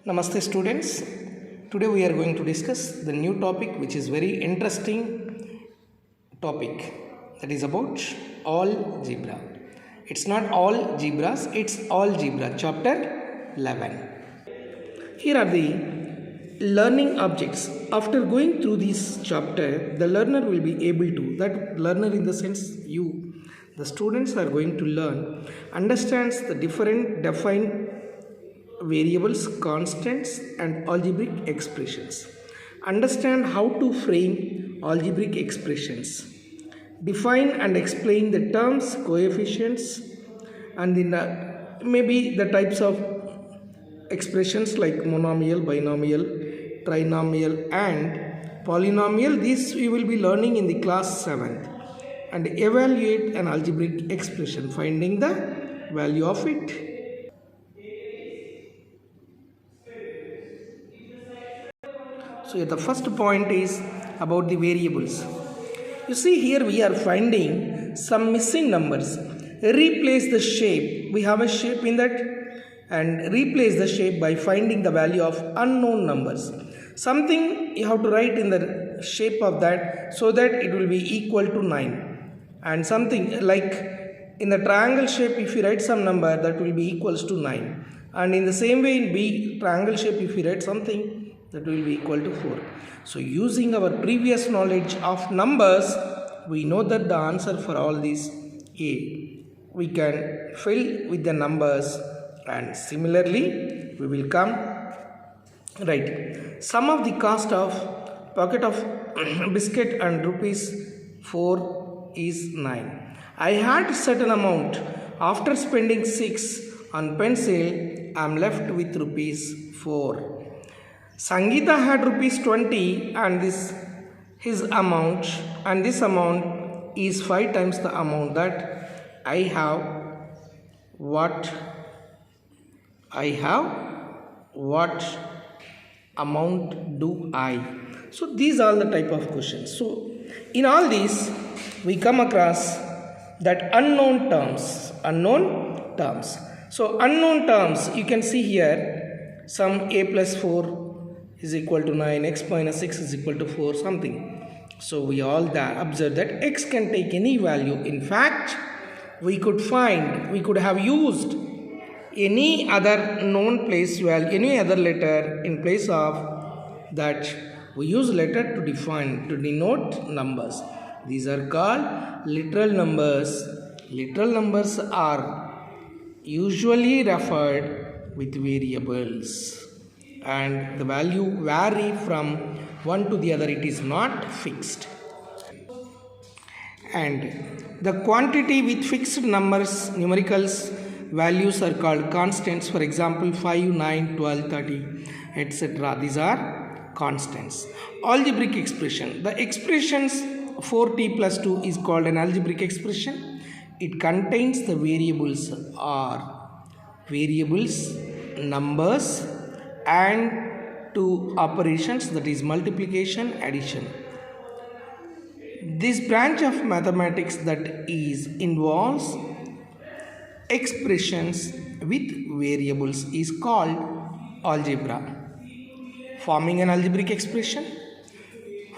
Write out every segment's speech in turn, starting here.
Namaste students. Today we are going to discuss the new topic which is very interesting topic, that is about algebra. It's not all zebras, it's algebra chapter 11. Here are the learning objects. After going through this chapter, the learner will be able to, that learner in the sense you, the students are going to learn, understands the different defined variables, constants and algebraic expressions. Understand how to frame algebraic expressions. Define and explain the terms, coefficients and maybe the types of expressions like monomial, binomial, trinomial and polynomial. This we will be learning in the class 7th. And evaluate an algebraic expression, finding the value of it. So the first point is about the variables. You see here we are finding some missing numbers. Replace the shape. We have a shape in that and replace the shape by finding the value of unknown numbers. Something you have to write in the shape of that so that it will be equal to 9. And something like in the triangle shape, if you write some number, that will be equals to 9. And in the same way in B triangle shape, if you write something, that will be equal to 4. So using our previous knowledge of numbers, we know that the answer for all these A. We can fill with the numbers and similarly we will come right. Sum of the cost of packet of biscuit and rupees 4 is 9. I had certain amount. After spending 6 on pencil, I am left with rupees 4. Sangeeta had rupees 20 and his amount, and this amount is 5 times the amount that I have. What amount do I? So these are the type of questions. So in all these we come across that unknown terms. So unknown terms, you can see here some a plus 4 is equal to 9, x minus 6 is equal to 4, something. So we all observe that x can take any value. In fact, we could have used any other known place value, any other letter in place of that. We use letter to denote numbers. These are called literal numbers. Literal numbers are usually referred with variables, and the value vary from one to the other. It is not fixed. And the quantity with fixed numbers, numericals, values are called constants. For example, 5, 9, 12, 30, etc. These are constants. Algebraic expression. The expressions 4t plus 2 is called an algebraic expression. It contains the variables numbers and 2 operations, that is multiplication, addition. This branch of mathematics that involves expressions with variables is called algebra. Forming an algebraic expression.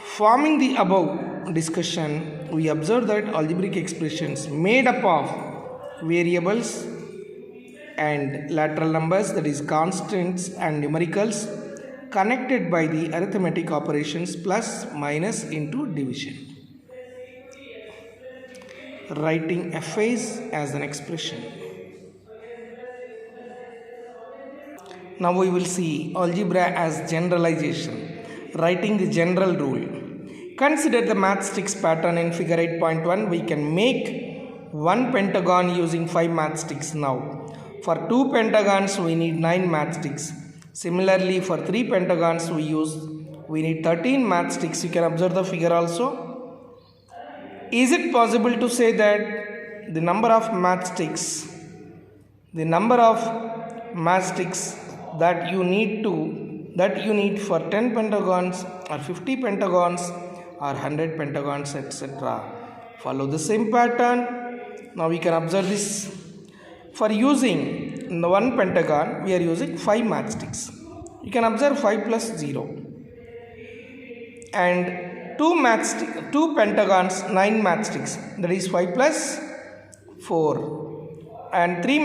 Forming the above discussion, we observe that algebraic expressions made up of variables and lateral numbers, that is constants and numericals, connected by the arithmetic operations plus, minus, into, division. Writing a phase as an expression. Now we will see algebra as generalization. Writing the general rule. Consider the matchsticks pattern in figure 8.1. We can make one pentagon using 5 matchsticks now. For 2 pentagons we need 9 matchsticks. Similarly for 3 pentagons we need 13 matchsticks. You can observe the figure also. Is it possible to say that the number of matchsticks that you need for 10 pentagons or 50 pentagons or 100 pentagons, etc. Follow the same pattern. Now we can observe this. For using one pentagon, we are using 5 matchsticks. you can observe 5 plus 0 and two pentagons, 9 matchsticks, that is 5 plus 4, and 3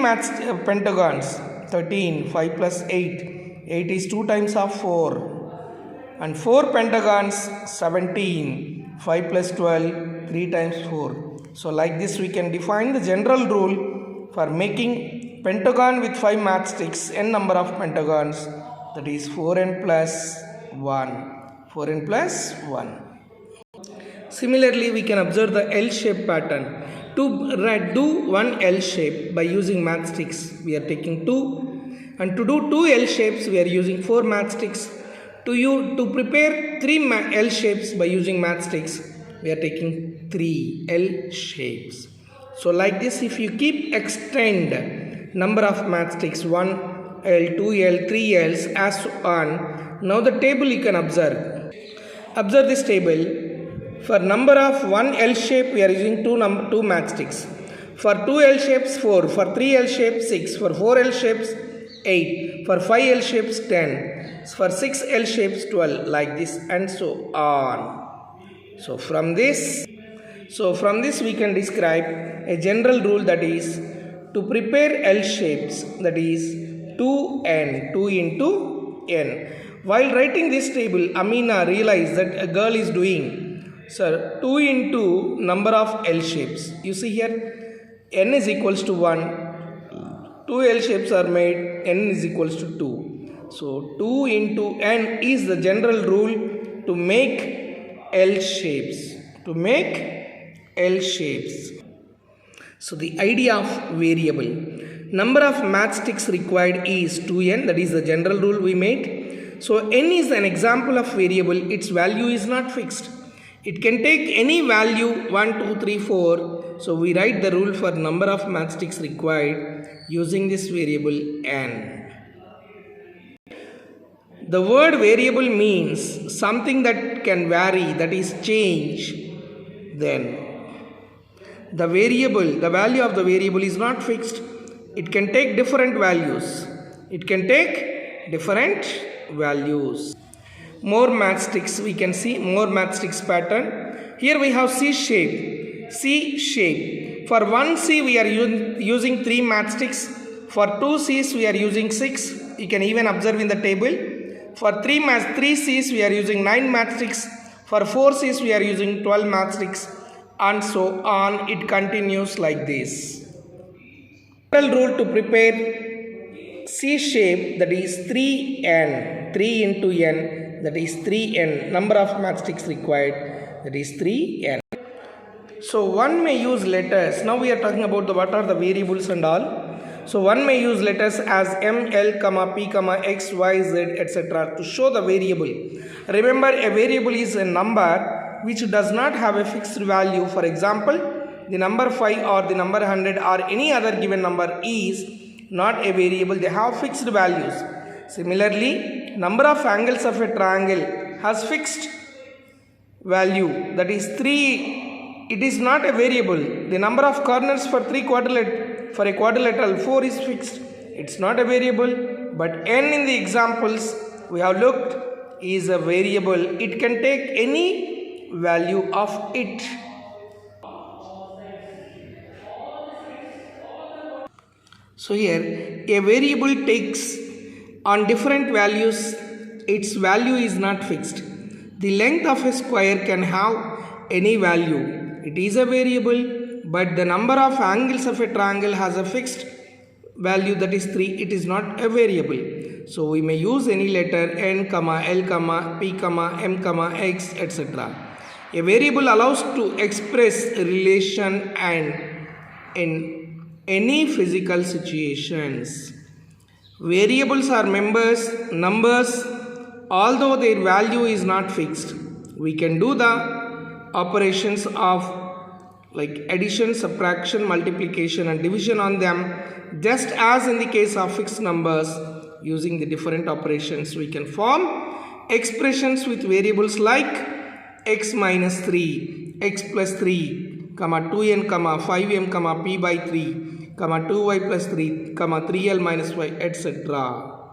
pentagons, 13, 5 plus 8, 8 is 2 times of 4, and 4 pentagons, 17, 5 plus 12, 3 times 4. So like this we can define the general rule for making pentagon with 5 matchsticks, n number of pentagons, that is 4n plus 1. 4n plus 1. Similarly, we can observe the L-shape pattern. To do one L shape by using matchsticks, we are taking 2, and to do 2 L shapes, we are using 4 matchsticks. To prepare 3 L shapes by using matchsticks, we are taking 3 L shapes. So like this, if you keep extend number of matchsticks, 1 L, 2 L, 3 Ls, as so on. Now the table you can observe. Observe this table. For number of 1 L shape, we are using 2 matchsticks. For 2 L shapes, 4. For 3 L shapes, 6. For 4 L shapes, 8. For 5 L shapes, 10. For 6 L shapes, 12. Like this and so on. So from this we can describe a general rule, that is to prepare L shapes, that is 2n, 2 into n. While writing this table, Amina realized that a girl is doing 2 into number of L shapes. You see here, n is equals to 1. 2 L shapes are made, n is equals to 2. So 2 into n is the general rule to make L shapes. So the idea of variable. Number of matchsticks required is 2n, that is the general rule we made. So n is an example of variable, its value is not fixed. It can take any value 1, 2, 3, 4. So we write the rule for number of matchsticks required using this variable n. The word variable means something that can vary, that is change. Then the value of the variable is not fixed. It can take different values. More matchsticks, we can see more matchsticks pattern. Here we have C shape. For 1 C we are using 3 matchsticks. For 2 C's we are using 6. You can even observe in the table. For 3 C's we are using 9 matchsticks. For 4 C's we are using 12 matchsticks, and so on. It continues like this. General rule to prepare C shape, that is 3n, 3 into n, that is 3n. Number of matchsticks required, that is 3n. So one may use letters. Now we are talking about what are the variables and all. So one may use letters as m, l, p, x, y, z, etc. to show the variable. Remember, a variable is a number which does not have a fixed value. For example, the number 5 or the number 100 or any other given number is not a variable. They have fixed values. Similarly, number of angles of a triangle has fixed value, that is 3. It is not a variable. The number of corners for a quadrilateral 4 is fixed. It's not a variable. But n in the examples we have looked is a variable. It can take any value of it. So here a variable takes on different values. Its value is not fixed. The length of a square can have any value. It is a variable, but the number of angles of a triangle has a fixed value, that is 3. It is not a variable. So we may use any letter n, l, p, m, x, etc. A variable allows to express a relation and in any physical situations. Variables are numbers, although their value is not fixed. We can do the operations of like addition, subtraction, multiplication and division on them, just as in the case of fixed numbers. Using the different operations, we can form expressions with variables like x minus 3, x plus 3, 2n, 5m, p by 3, 2y plus 3, 3l minus y, etc.